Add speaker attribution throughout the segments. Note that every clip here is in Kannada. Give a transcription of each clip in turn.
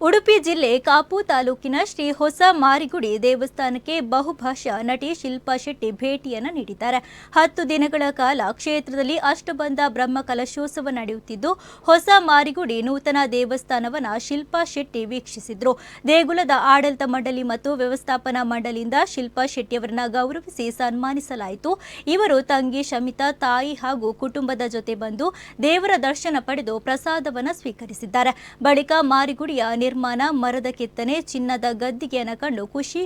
Speaker 1: ಉಡುಪಿ ಜಿಲ್ಲೆ ಕಾಪು ತಾಲೂಕಿನ ಶ್ರೀ ಹೊಸ ಮಾರಿಗುಡಿ ದೇವಸ್ಥಾನಕ್ಕೆ ಬಹುಭಾಷಾ ನಟಿ ಶಿಲ್ಪಾ ಶೆಟ್ಟಿ ಭೇಟಿಯನ್ನು ನೀಡಿದ್ದಾರೆ. 10 ದಿನಗಳ ಕಾಲ ಕ್ಷೇತ್ರದಲ್ಲಿ ಅಷ್ಟಬಂಧ ಬ್ರಹ್ಮ ಕಲಶೋತ್ಸವ ನಡೆಯುತ್ತಿದ್ದು, ಹೊಸ ಮಾರಿಗುಡಿ ನೂತನ ದೇವಸ್ಥಾನವನ್ನು ಶಿಲ್ಪಾ ಶೆಟ್ಟಿ ವೀಕ್ಷಿಸಿದರು. ದೇಗುಲದ ಆಡಳಿತ ಮಂಡಳಿ ಮತ್ತು ವ್ಯವಸ್ಥಾಪನಾ ಮಂಡಳಿಯಿಂದ ಶಿಲ್ಪಾ ಶೆಟ್ಟಿಯವರನ್ನು ಗೌರವಿಸಿ ಸನ್ಮಾನಿಸಲಾಯಿತು. ಇವರು ತಂಗಿ ಶಮಿತಾ, ತಾಯಿ ಹಾಗೂ ಕುಟುಂಬದ ಜೊತೆ ಬಂದು ದೇವರ ದರ್ಶನ ಪಡೆದು ಪ್ರಸಾದವನ್ನು ಸ್ವೀಕರಿಸಿದ್ದಾರೆ. ಬಳಿಕ ಮಾರಿಗುಡಿಯ ನಿರ್ಮಾಣ, ಮರದ ಕೆತ್ತನೆ, ಚಿನ್ನದ ಗದ್ದಿಗೆಯನ್ನು ಕಂಡು ಖುಷಿ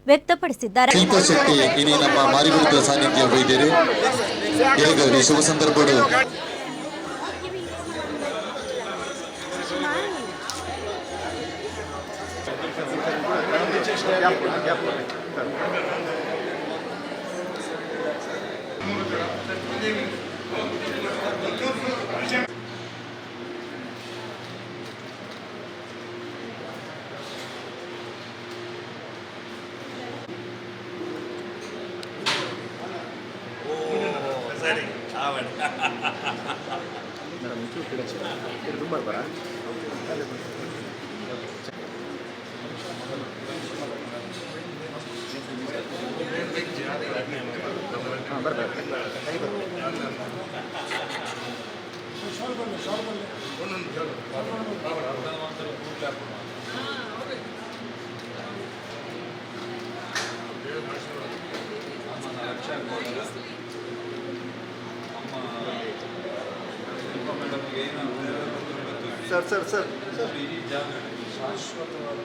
Speaker 1: ವ್ಯಕ್ತಪಡಿಸಿದ್ದಾರೆ.
Speaker 2: ಶಿಲ್ಪಾ ಶೆಟ್ಟಿ ಇനി ನಮ್ಮ ಮಾರಿಗುಡಿಯ ಸಾನ್ನಿಧ್ಯ ವೈದ್ಯರು ಹೇಗೆ ಶುಭ ಸಂದರ್ಭಗಳು ಸರ್
Speaker 3: ಈ ಜಾಗ ಶಾಶ್ವತವಾದ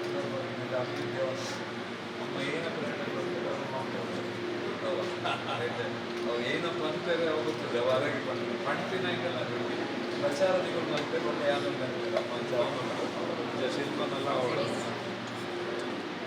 Speaker 3: ನಮ್ಮ ಏನಪ್ಪ ಏನಪ್ಪ ಅಂತಾರೆ ಹೋಗುತ್ತದೆ ಹೊರಗೆ ಬಂದು ಪಂಟಿನಾಗೆಲ್ಲ ಪ್ರಚಾರದಿಗಳು ಮತ್ತೆ ಬಂದು ಯಾರು ಶಿಲ್ಪನೆಲ್ಲ